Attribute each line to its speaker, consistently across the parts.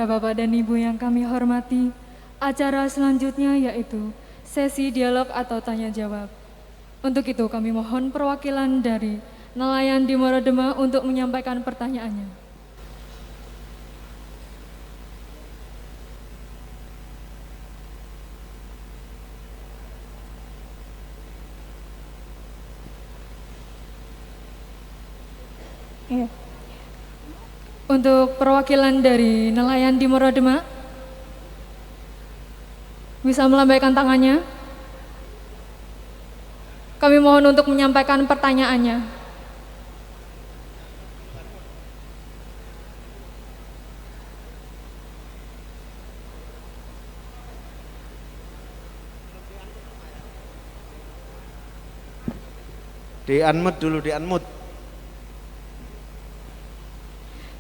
Speaker 1: Para Bapak dan Ibu yang kami hormati, acara selanjutnya yaitu sesi dialog atau tanya jawab. Untuk itu kami mohon perwakilan dari nelayan di Morodema untuk menyampaikan pertanyaannya. Iya. Untuk perwakilan dari nelayan di Morodema, bisa melambaikan tangannya. Kami mohon untuk menyampaikan pertanyaannya.
Speaker 2: Di-unmute dulu, di-unmute.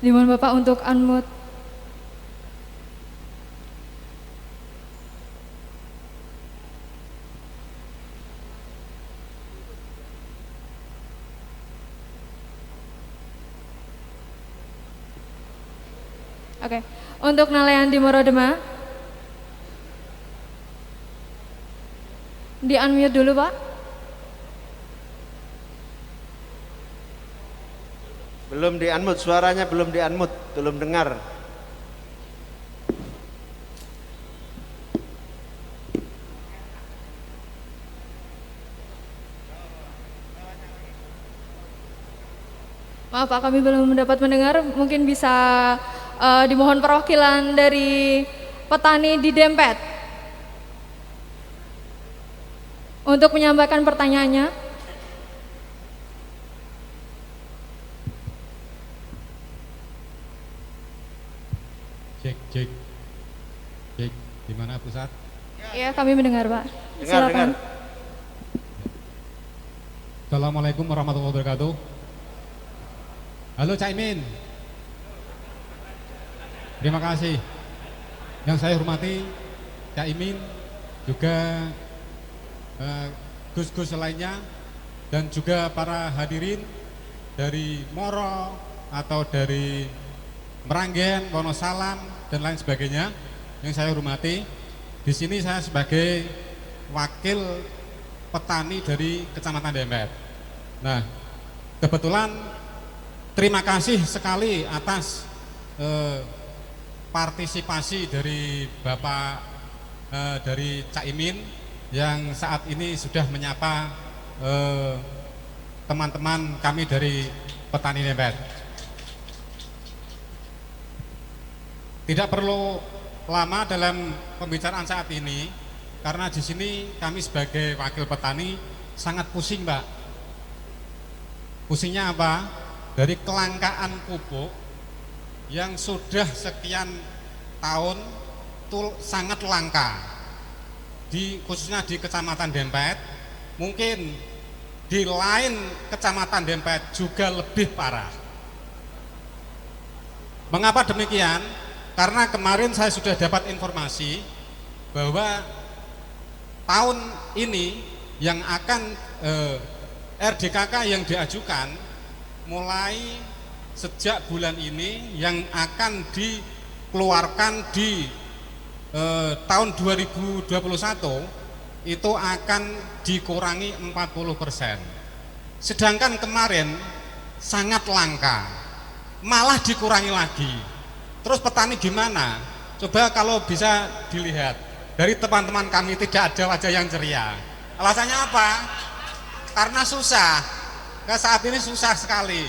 Speaker 1: Dimohon Bapak untuk unmute. Oke, untuk nelayan di Morodema, di-unmute dulu Pak.
Speaker 2: Belum di-unmute, suaranya belum di-unmute, belum dengar.
Speaker 1: Maaf Pak, kami belum mendapat mendengar. Mungkin bisa dimohon perwakilan dari petani di Dempet untuk menyampaikan pertanyaannya.
Speaker 3: Cek. Di mana pusat?
Speaker 1: Iya, kami mendengar Pak.
Speaker 2: Dengar,
Speaker 1: Silakan.
Speaker 2: dengar.
Speaker 3: Assalamualaikum warahmatullahi wabarakatuh. Halo Cak Imin. Terima kasih. Yang saya hormati Cak Imin, juga Gus-Gus lainnya, dan juga para hadirin dari Moro atau dari Meranggen, Wonosalam, dan lain sebagainya. Yang saya hormati, di sini saya sebagai wakil petani dari Kecamatan Dempet. Nah, kebetulan terima kasih sekali atas partisipasi dari Bapak dari Cak Imin yang saat ini sudah menyapa teman-teman kami dari petani Dempet. Tidak perlu lama dalam pembicaraan saat ini, karena di sini kami sebagai wakil petani sangat pusing, Mbak. Pusingnya apa? Dari kelangkaan pupuk yang sudah sekian tahun itu sangat langka, khususnya di Kecamatan Dempet. Mungkin di lain Kecamatan Dempet juga lebih parah. Mengapa demikian? Karena kemarin saya sudah dapat informasi bahwa tahun ini yang akan RDKK yang diajukan mulai sejak bulan ini yang akan dikeluarkan di tahun 2021 itu akan dikurangi 40%. Sedangkan kemarin sangat langka, malah dikurangi lagi. Terus petani gimana? Coba kalau bisa dilihat dari teman-teman kami tidak ada wajah yang ceria. Alasannya apa? Karena susah. Saat ini susah sekali.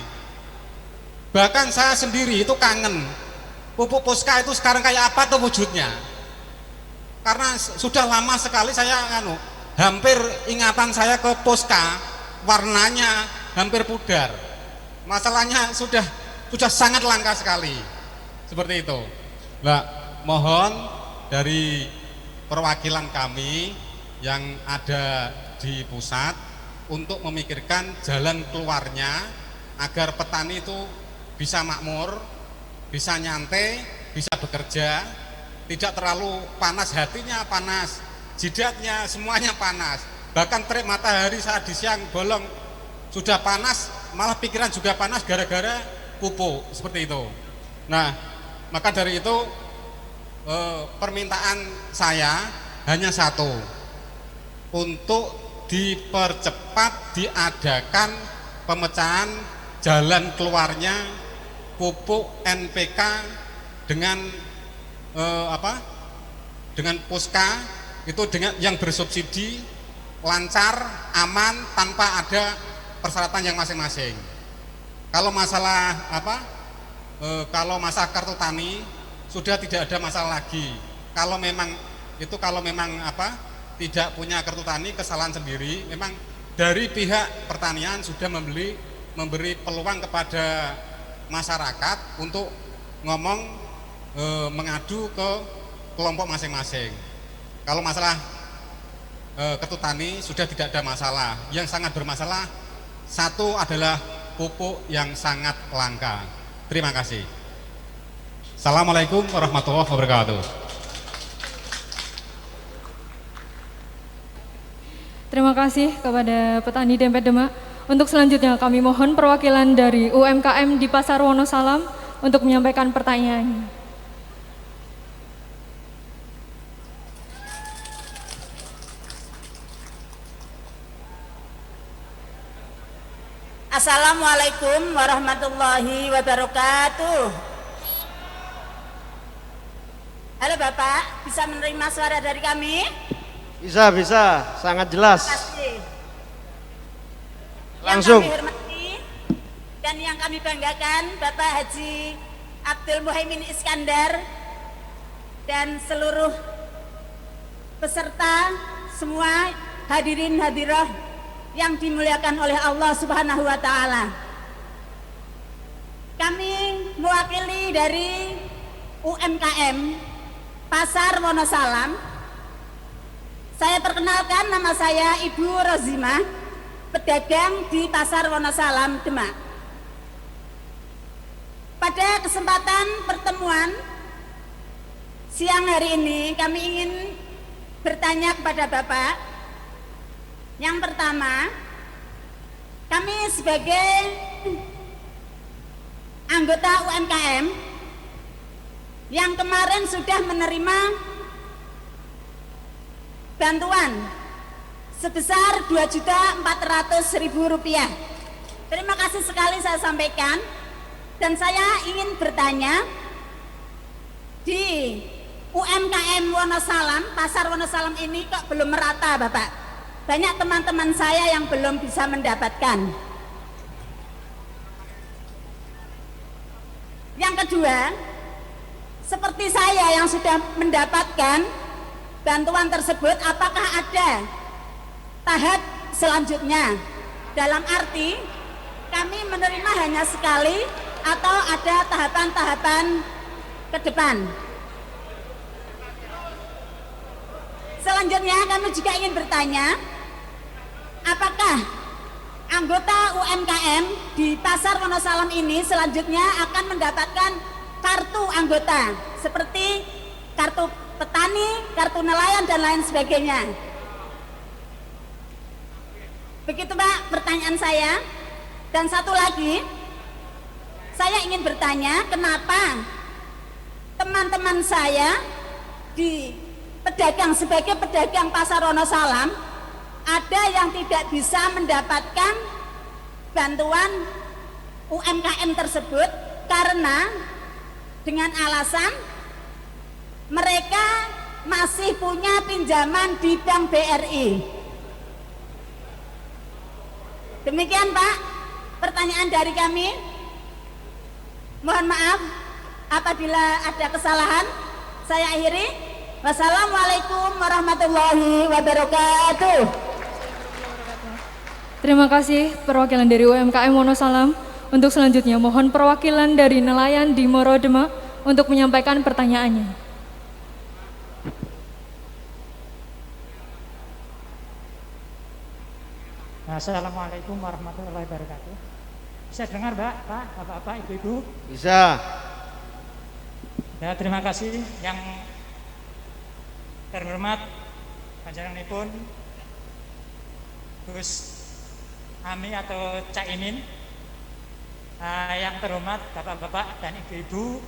Speaker 3: Bahkan saya sendiri itu kangen. Pupuk Puska itu sekarang kayak apa tuh wujudnya? Karena sudah lama sekali saya hampir ingatan saya ke Puska, warnanya hampir pudar. Masalahnya sudah sangat langka sekali. Seperti itu. Nah, mohon dari perwakilan kami yang ada di pusat untuk memikirkan jalan keluarnya agar petani itu bisa makmur, bisa nyantai, bisa bekerja, tidak terlalu panas hatinya, panas jidatnya, semuanya panas. Bahkan terik matahari saat di siang bolong sudah panas, malah pikiran juga panas gara-gara pupuk, seperti itu. Nah, maka dari itu permintaan saya hanya satu, untuk dipercepat diadakan pemecahan jalan keluarnya pupuk NPK dengan dengan Puska itu dengan yang bersubsidi, lancar, aman, tanpa ada persyaratan yang masing-masing. Kalau masalah kalau masalah kartu tani sudah tidak ada masalah lagi. Kalau memang tidak punya kartu tani, kesalahan sendiri. Memang dari pihak pertanian sudah memberi peluang kepada masyarakat untuk mengadu ke kelompok masing-masing. Kalau masalah kartu tani sudah tidak ada masalah. Yang sangat bermasalah satu adalah pupuk yang sangat langka. Terima kasih. Assalamualaikum warahmatullahi wabarakatuh.
Speaker 1: Terima kasih kepada petani Dempet Demak. Untuk selanjutnya kami mohon perwakilan dari UMKM di Pasar Wonosalam untuk menyampaikan pertanyaannya.
Speaker 4: Assalamualaikum warahmatullahi wabarakatuh. Halo Bapak, bisa menerima suara dari kami?
Speaker 2: Bisa, sangat jelas.
Speaker 4: Terima kasih.
Speaker 2: Langsung.
Speaker 4: Yang kami hormati dan yang kami banggakan Bapak Haji Abdul Muhaimin Iskandar dan seluruh peserta semua hadirin hadirah yang dimuliakan oleh Allah Subhanahu wa taala. Kami mewakili dari UMKM Pasar Wonosalam. Saya perkenalkan, nama saya Ibu Rozimah, pedagang di Pasar Wonosalam, Demak. Pada kesempatan pertemuan siang hari ini, kami ingin bertanya kepada Bapak. Yang pertama, kami sebagai anggota UMKM yang kemarin sudah menerima bantuan sebesar Rp2.400.000. Terima kasih sekali saya sampaikan, dan saya ingin bertanya, di UMKM Wonosalam, Pasar Wonosalam ini kok belum merata Bapak? Banyak teman-teman saya yang belum bisa mendapatkan. Yang kedua, seperti saya yang sudah mendapatkan bantuan tersebut, apakah ada tahap selanjutnya? Dalam arti kami menerima hanya sekali atau ada tahapan-tahapan ke depan? Selanjutnya kami juga ingin bertanya, apakah anggota UMKM di Pasar Wonosalam ini selanjutnya akan mendapatkan kartu anggota seperti kartu petani, kartu nelayan, dan lain sebagainya? Begitu Pak pertanyaan saya. Dan satu lagi, saya ingin bertanya, kenapa teman-teman saya di pedagang, sebagai pedagang Pasar Wonosalam, ada yang tidak bisa mendapatkan bantuan UMKM tersebut karena dengan alasan mereka masih punya pinjaman di Bank BRI. Demikian Pak pertanyaan dari kami. Mohon maaf apabila ada kesalahan. Saya akhiri. Wassalamualaikum warahmatullahi wabarakatuh.
Speaker 1: Terima kasih perwakilan dari UMKM Wonosalam. Untuk selanjutnya mohon perwakilan dari nelayan di Moro Demak untuk menyampaikan pertanyaannya.
Speaker 5: Assalamualaikum warahmatullahi wabarakatuh. Bisa dengar Mbak, Pak, Bapak-Bapak, Ibu-Ibu?
Speaker 2: Bisa.
Speaker 5: Ya, terima kasih yang terhormat panjenenganipun Gus Ami atau Cak Imin, yang terhormat Bapak-Bapak dan Ibu-Ibu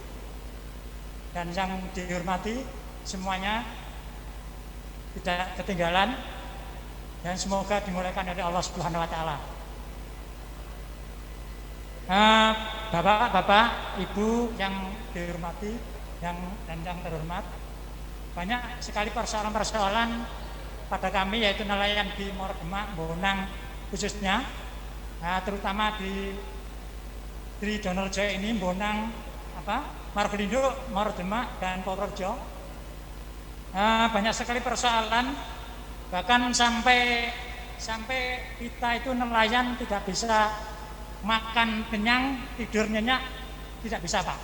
Speaker 5: dan yang dihormati semuanya tidak ketinggalan dan semoga dimulaikan oleh Allah Subhanahu wa taala. Bapak-bapak, Ibu yang dihormati dan yang terhormat, banyak sekali persoalan-persoalan pada kami yaitu nelayan di Muara Demak, Bonang khususnya, terutama di Donorjo ini, Bonang, Margolindo, Muara Demak dan Purworejo. Banyak sekali persoalan, bahkan sampai kita itu nelayan tidak bisa makan kenyang, tidur nyenyak, tidak bisa Pak,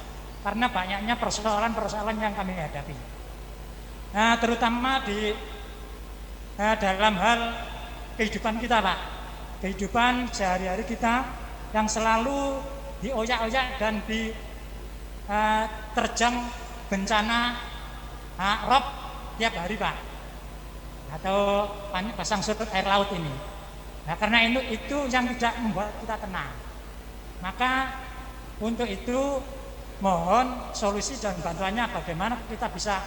Speaker 5: karena banyaknya persoalan-persoalan yang kami hadapi. Terutama di dalam hal kehidupan kita Pak, kehidupan sehari-hari kita yang selalu dioyak-oyak dan diterjang bencana rob tiap hari Pak, atau pasang surut air laut ini. Karena itu yang tidak membuat kita tenang. Maka untuk itu mohon solusi dan bantuannya bagaimana kita bisa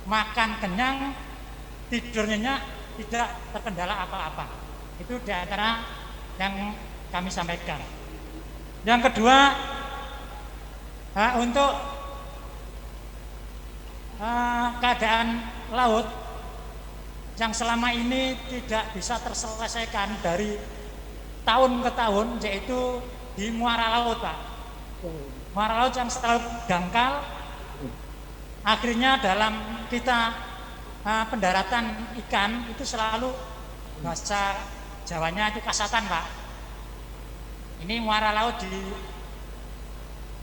Speaker 5: makan kenyang, tidur nyenyak, tidak terkendala apa-apa. Itu di antara yang kami sampaikan. Yang kedua, untuk keadaan laut yang selama ini tidak bisa terselesaikan dari tahun ke tahun, yaitu di muara laut Pak. Muara laut yang selalu dangkal, akhirnya dalam kita pendaratan ikan itu selalu, bahasa Jawanya itu kasatan Pak. Ini muara laut di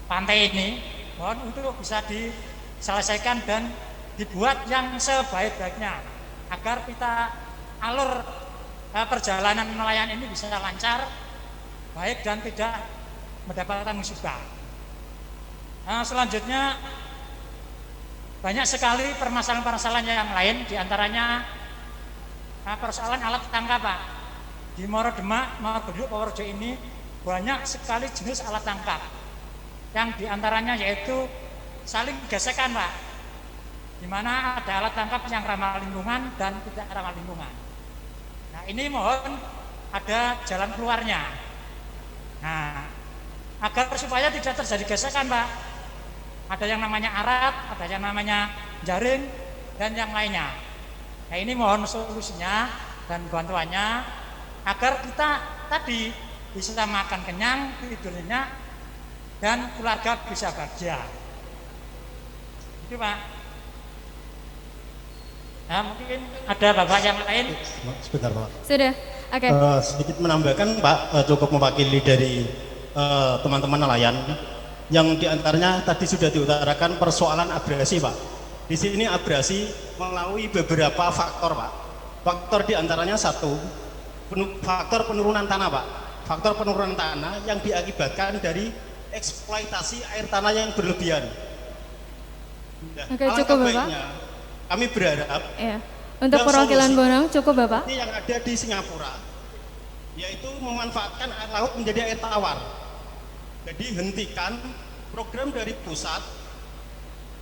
Speaker 5: pantai ini, mohon untuk bisa diselesaikan dan dibuat yang sebaik-baiknya agar kita alur perjalanan nelayan ini bisa lancar, baik dan tidak mendapatkan musibah. Selanjutnya banyak sekali permasalahan-permasalahan yang lain, diantaranya persoalan alat tangkap Pak. Di Muara Demak, Margolindo, Purworejo ini banyak sekali jenis alat tangkap, yang diantaranya yaitu saling gesekan Pak, di mana ada alat tangkap yang ramah lingkungan dan tidak ramah lingkungan. Nah ini mohon ada jalan keluarnya. Nah agar supaya tidak terjadi gesekan Pak, ada yang namanya arat, ada yang namanya jaring dan yang lainnya. Nah ini mohon solusinya dan bantuannya agar kita tadi bisa makan kenyang, tidur nyenyak, dan keluarga bisa bahagia. Itu Pak. Nah, mungkin ada Bapak yang lain.
Speaker 6: Sebentar Pak.
Speaker 1: Sudah, oke.
Speaker 6: Sedikit menambahkan Pak, cukup mewakili dari teman-teman nelayan yang diantaranya tadi sudah diutarakan persoalan abrasi Pak. Di sini abrasi melalui beberapa faktor Pak. Faktor diantaranya satu, faktor penurunan tanah Pak. Faktor penurunan tanah yang diakibatkan dari eksploitasi air tanah yang berlebihan. Nah,
Speaker 1: Oke, cukup Bapak.
Speaker 6: Kami berharap
Speaker 1: Ya. Untuk perwakilan Bonang cukup Bapak.
Speaker 6: ini yang ada di Singapura, yaitu memanfaatkan air laut menjadi air tawar. Jadi hentikan program dari pusat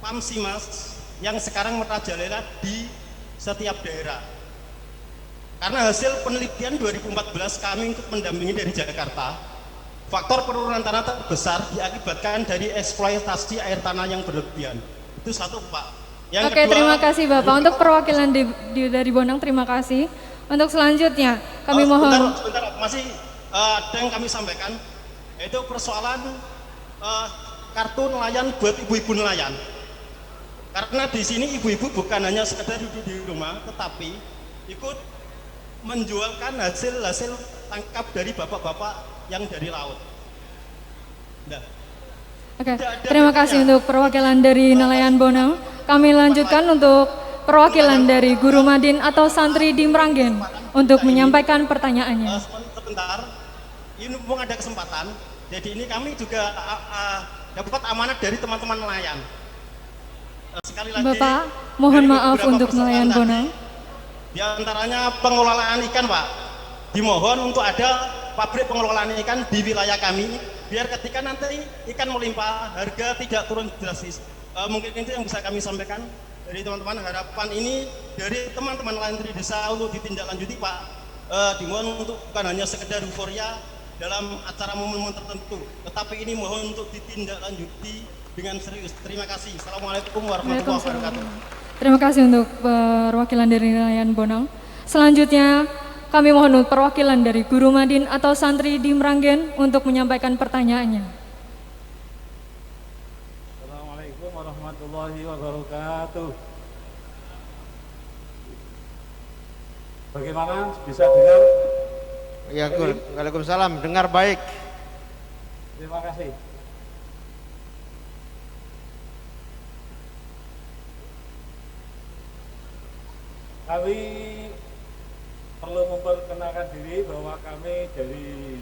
Speaker 6: PAMSIMAS yang sekarang merajalela di setiap daerah. Karena hasil penelitian 2014 kami ikut mendampingi dari Jakarta, faktor penurunan tanah terbesar diakibatkan dari eksploitasi air tanah yang berlebihan. Itu satu Pak. Yang
Speaker 1: Oke,
Speaker 6: kedua,
Speaker 1: terima kasih Bapak. Untuk perwakilan dari Bonang, terima kasih. Untuk selanjutnya, kami mohon.
Speaker 6: Sebentar, masih ada yang kami sampaikan, yaitu persoalan kartu nelayan buat ibu-ibu nelayan. Karena di sini ibu-ibu bukan hanya sekedar duduk di rumah, tetapi ikut menjualkan hasil tangkap dari bapak-bapak yang dari laut. Nah,
Speaker 1: Oke, terima kasih untuk perwakilan dari nelayan Bonang. Kami lanjutkan untuk perwakilan dari Guru Madin atau Santri di Meranggen untuk menyampaikan pertanyaannya.
Speaker 6: Sebentar, ini mumpung ada kesempatan, jadi ini kami juga dapat amanat dari teman-teman nelayan. Sekali lagi,
Speaker 1: Bapak, mohon
Speaker 6: dari
Speaker 1: maaf
Speaker 6: beberapa
Speaker 1: untuk
Speaker 6: persoalan
Speaker 1: nelayan
Speaker 6: tadi,
Speaker 1: Bonang.
Speaker 6: di antaranya pengelolaan ikan Pak, dimohon untuk ada pabrik pengelolaan ikan di wilayah kami, biar ketika nanti ikan melimpah harga tidak turun drastis. Mungkin itu yang bisa kami sampaikan dari teman-teman. Harapan ini dari teman-teman Lantri Desa untuk ditindaklanjuti Pak. Dimohon untuk bukan hanya sekedar euforia dalam acara momen-momen tertentu, tetapi ini mohon untuk ditindaklanjuti dengan serius. Terima kasih. Assalamualaikum warahmatullahi wabarakatuh.
Speaker 1: Terima kasih untuk perwakilan dari nelayan Bonang. Selanjutnya kami mohon perwakilan dari Guru Madin atau santri di Meranggen untuk menyampaikan pertanyaannya.
Speaker 7: Assalamualaikum warahmatullahi wabarakatuh. Bagaimana, bisa dengar?
Speaker 2: Ya, Waalaikumsalam, dengar baik.
Speaker 7: Terima kasih. Kami perlu memperkenalkan diri bahwa kami dari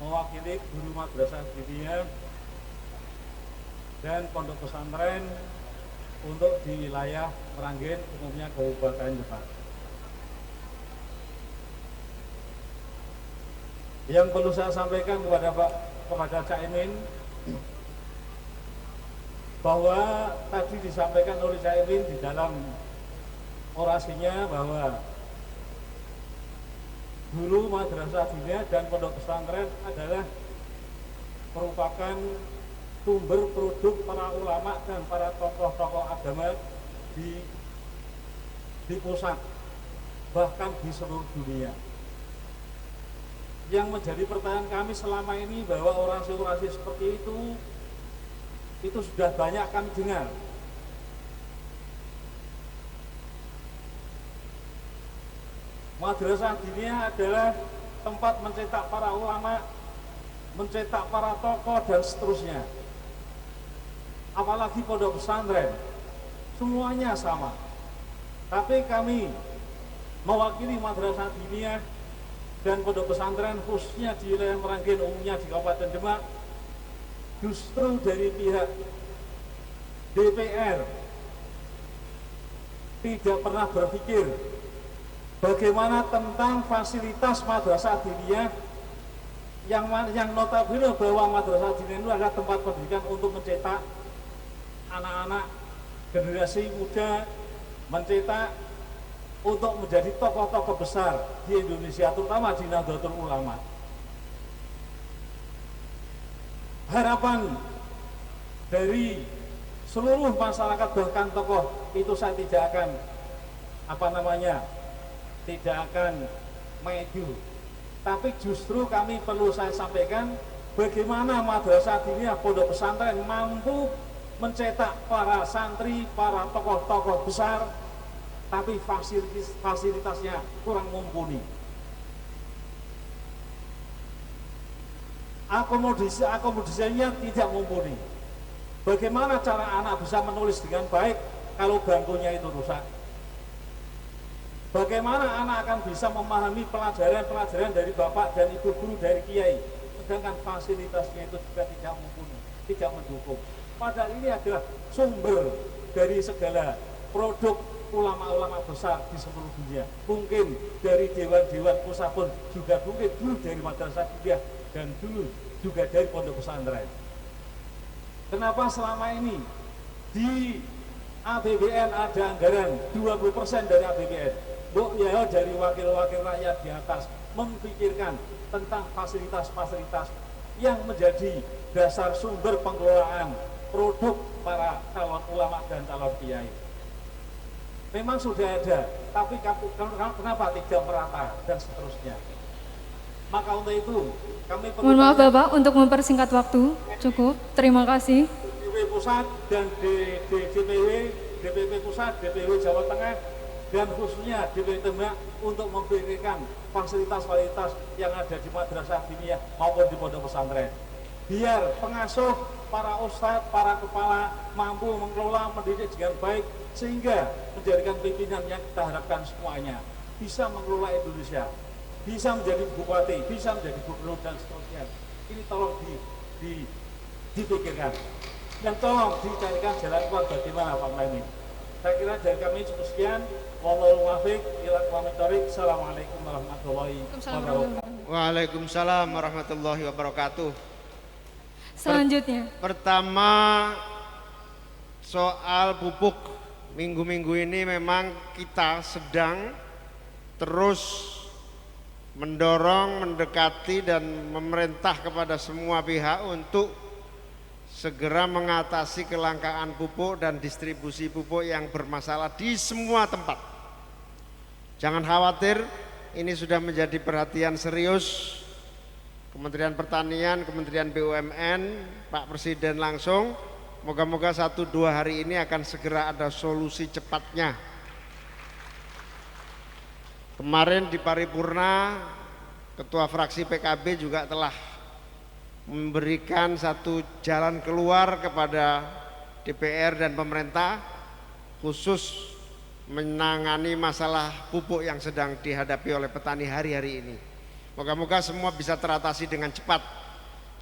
Speaker 7: mewakili guru madrasah diniyah dan pondok pesantren untuk di wilayah Meranggen, umumnya Kabupaten Demak. Yang perlu saya sampaikan kepada Cak Imin bahwa tadi disampaikan oleh Cak Imin di dalam orasinya bahwa guru madrasah diniyah dan pondok pesantren adalah merupakan sumber produk para ulama dan para tokoh-tokoh agama di pusat, bahkan di seluruh dunia. Yang menjadi pertanyaan kami selama ini bahwa orasi-orasi seperti itu sudah banyak kami dengar. Madrasah diniyah adalah tempat mencetak para ulama, mencetak para tokoh dan seterusnya. Apalagi pondok pesantren, semuanya sama. Tapi kami mewakili madrasah diniyah dan pondok pesantren khususnya di wilayah Meranggen, umumnya di Kabupaten Demak, justru dari pihak DPR tidak pernah berpikir bagaimana tentang fasilitas madrasah diniyah yang notabene bahwa madrasah diniyah itu adalah tempat pendidikan untuk mencetak anak-anak generasi muda, mencetak untuk menjadi tokoh-tokoh besar di Indonesia, terutama di Nahdlatul Ulama. Harapan dari seluruh masyarakat bahkan tokoh itu saya tidak akan tidak akan maju. Tapi justru kami perlu saya sampaikan bagaimana madrasah diniyah pondok pesantren mampu mencetak para santri, para tokoh-tokoh besar, tapi fasilitasnya kurang mumpuni. Akomodasinya tidak mumpuni. Bagaimana cara anak bisa menulis dengan baik kalau bangkunya itu rusak? Bagaimana anak akan bisa memahami pelajaran-pelajaran dari bapak dan ibu guru, dari kiai, sedangkan fasilitasnya itu juga tidak mumpuni, tidak mendukung. Padahal ini adalah sumber dari segala produk ulama-ulama besar di seluruh dunia. Mungkin dari dewan-dewan pusat pun juga mungkin dulu dari madrasah diniyah dan dulu juga dari pondok pesantren. Kenapa selama ini di APBN ada anggaran 20% dari APBN? Ya dari wakil-wakil rakyat di atas memikirkan tentang fasilitas-fasilitas yang menjadi dasar sumber pengelolaan produk para calon ulama dan calon kiai. Memang sudah ada, tapi kenapa tidak merata dan seterusnya. Maka untuk itu kami perlu.
Speaker 1: Mohon maaf Bapak untuk mempersingkat waktu. Cukup. Terima kasih.
Speaker 7: DPW Pusat dan DPP Pusat, DPW Jawa Tengah dan khususnya DPW Demak untuk memberikan fasilitas-fasilitas yang ada di madrasah diniyah maupun di pondok pesantren. Biar pengasuh, para ustadz, para kepala mampu mengelola, mendidik dengan baik sehingga menjadikan pimpinan yang kita harapkan semuanya bisa mengelola Indonesia, bisa menjadi bupati, bisa menjadi gubernur dan seterusnya. Ini tolong dipikirkan dan tolong dicarikan jalan keluar bagaimana Pak Maimin. Saya kira dari kami cukup sekian. Wallahul muwaffiq ila aqwamit thoriq. Assalamualaikum warahmatullahi wabarakatuh.
Speaker 2: Waalaikumsalam warahmatullahi wabarakatuh.
Speaker 1: Selanjutnya.
Speaker 2: Pertama soal pupuk, minggu-minggu ini memang kita sedang terus mendorong, mendekati dan memerintah kepada semua pihak untuk segera mengatasi kelangkaan pupuk dan distribusi pupuk yang bermasalah di semua tempat. Jangan khawatir, ini sudah menjadi perhatian serius Kementerian Pertanian, Kementerian BUMN, Pak Presiden langsung. Moga-moga 1-2 hari ini akan segera ada solusi cepatnya. Kemarin di paripurna, Ketua Fraksi PKB juga telah memberikan satu jalan keluar kepada DPR dan pemerintah khusus menangani masalah pupuk yang sedang dihadapi oleh petani hari-hari ini. Moga-moga semua bisa teratasi dengan cepat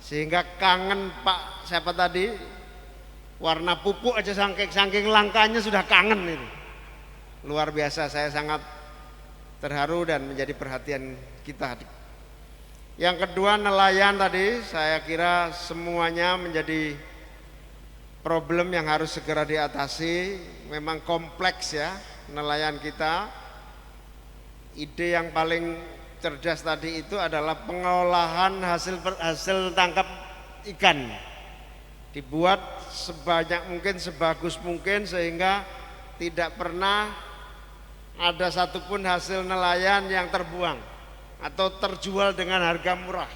Speaker 2: sehingga kangen Pak siapa tadi, warna pupuk aja saking langkanya sudah kangen itu. Luar biasa, saya sangat terharu dan menjadi perhatian kita. Yang kedua, nelayan tadi saya kira semuanya menjadi problem yang harus segera diatasi. Memang kompleks ya nelayan kita. Ide yang paling cerdas tadi itu adalah pengolahan hasil tangkap ikan. Dibuat sebanyak mungkin, sebagus mungkin sehingga tidak pernah ada satupun hasil nelayan yang terbuang atau terjual dengan harga murah.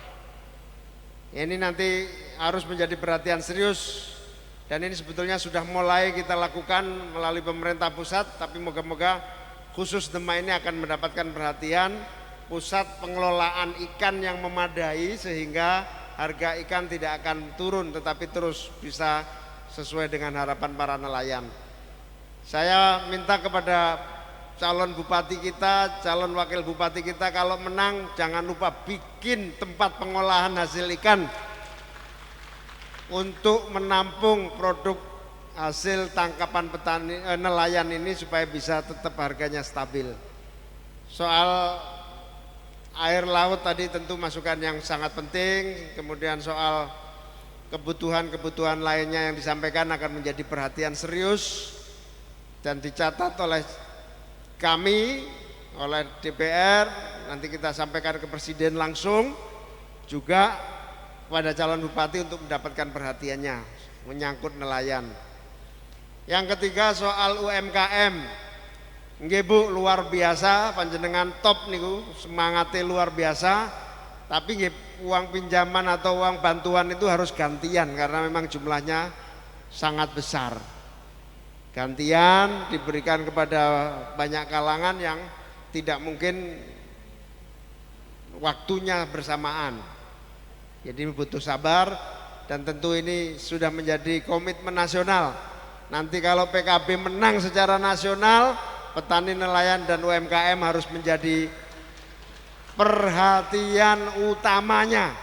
Speaker 2: Ini nanti harus menjadi perhatian serius dan ini sebetulnya sudah mulai kita lakukan melalui pemerintah pusat, tapi moga-moga khusus Demak ini akan mendapatkan perhatian pusat pengelolaan ikan yang memadai sehingga harga ikan tidak akan turun tetapi terus bisa sesuai dengan harapan para nelayan. Saya minta kepada calon bupati kita, calon wakil bupati kita kalau menang jangan lupa bikin tempat pengolahan hasil ikan untuk menampung produk hasil tangkapan petani nelayan ini supaya bisa tetap harganya stabil. Soal air laut tadi tentu masukan yang sangat penting, kemudian soal kebutuhan-kebutuhan lainnya yang disampaikan akan menjadi perhatian serius dan dicatat oleh kami, oleh DPR, nanti kita sampaikan ke Presiden langsung juga pada calon bupati untuk mendapatkan perhatiannya menyangkut nelayan. Yang ketiga soal UMKM. Nggih Bu, luar biasa panjenengan top niku, semangatnya luar biasa. Tapi nggih uang pinjaman atau uang bantuan itu harus gantian karena memang jumlahnya sangat besar. Gantian diberikan kepada banyak kalangan yang tidak mungkin waktunya bersamaan. Jadi butuh sabar dan tentu ini sudah menjadi komitmen nasional. Nanti kalau PKB menang secara nasional, petani nelayan dan UMKM harus menjadi perhatian utamanya.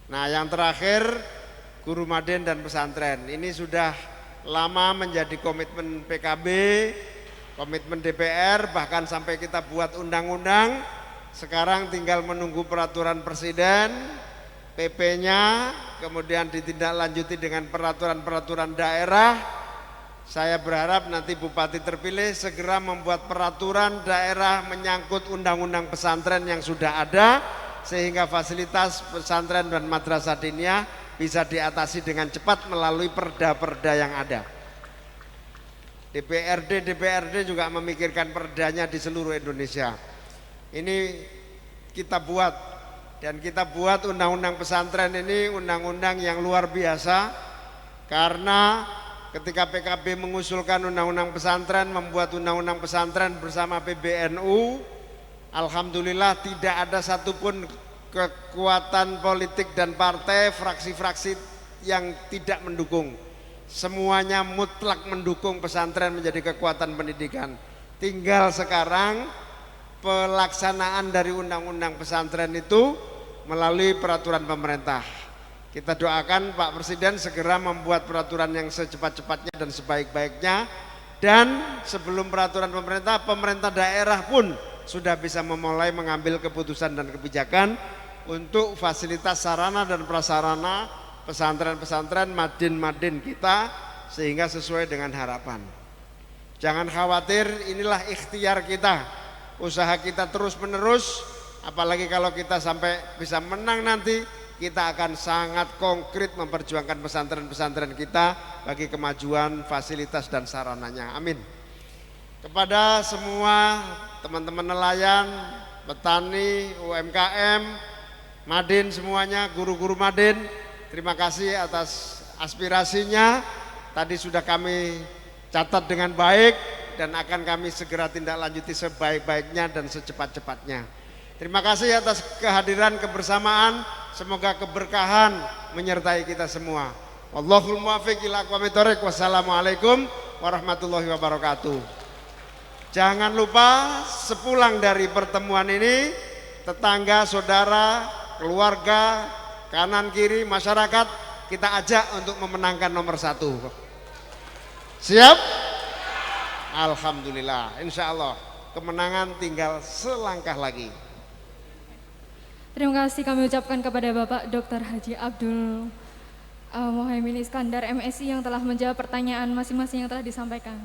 Speaker 2: Nah yang terakhir guru maden dan pesantren. Ini sudah lama menjadi komitmen PKB, komitmen DPR, bahkan sampai kita buat undang-undang. Sekarang tinggal menunggu peraturan presiden, PP-nya, kemudian ditindaklanjuti dengan peraturan-peraturan daerah. Saya berharap nanti bupati terpilih segera membuat peraturan daerah menyangkut undang-undang pesantren yang sudah ada sehingga fasilitas pesantren dan madrasah diniyah bisa diatasi dengan cepat melalui perda-perda yang ada. DPRD juga memikirkan perdanya di seluruh Indonesia. Ini kita buat dan kita buat undang-undang pesantren ini undang-undang yang luar biasa karena ketika PKB mengusulkan undang-undang pesantren, membuat undang-undang pesantren bersama PBNU, alhamdulillah tidak ada satupun kekuatan politik dan partai, fraksi-fraksi yang tidak mendukung. Semuanya mutlak mendukung pesantren menjadi kekuatan pendidikan. Tinggal sekarang pelaksanaan dari undang-undang pesantren itu melalui peraturan pemerintah. Kita doakan Pak Presiden segera membuat peraturan yang secepat-cepatnya dan sebaik-baiknya. Dan sebelum peraturan pemerintah, pemerintah daerah pun sudah bisa memulai mengambil keputusan dan kebijakan untuk fasilitas sarana dan prasarana pesantren-pesantren madin-madin kita sehingga sesuai dengan harapan. Jangan khawatir, inilah ikhtiar kita, usaha kita terus menerus, apalagi kalau kita sampai bisa menang nanti, kita akan sangat konkret memperjuangkan pesantren-pesantren kita bagi kemajuan fasilitas dan sarananya. Amin. Kepada semua teman-teman nelayan, petani, UMKM, Madin semuanya, guru-guru Madin, terima kasih atas aspirasinya. Tadi sudah kami catat dengan baik dan akan kami segera tindak lanjuti sebaik-baiknya dan secepat-cepatnya. Terima kasih atas kehadiran kebersamaan, semoga keberkahan menyertai kita semua. Wallahul muwaffiq ila aqwamit thoriq. Wassalamualaikum warahmatullahi wabarakatuh. Jangan lupa sepulang dari pertemuan ini, tetangga, saudara, keluarga, kanan kiri, masyarakat, kita ajak untuk memenangkan nomor 1. Siap? Alhamdulillah, insya Allah kemenangan tinggal selangkah lagi.
Speaker 1: Terima kasih kami ucapkan kepada Bapak Dr. Haji Abdul Muhaimin Iskandar MSI yang telah menjawab pertanyaan masing-masing yang telah disampaikan.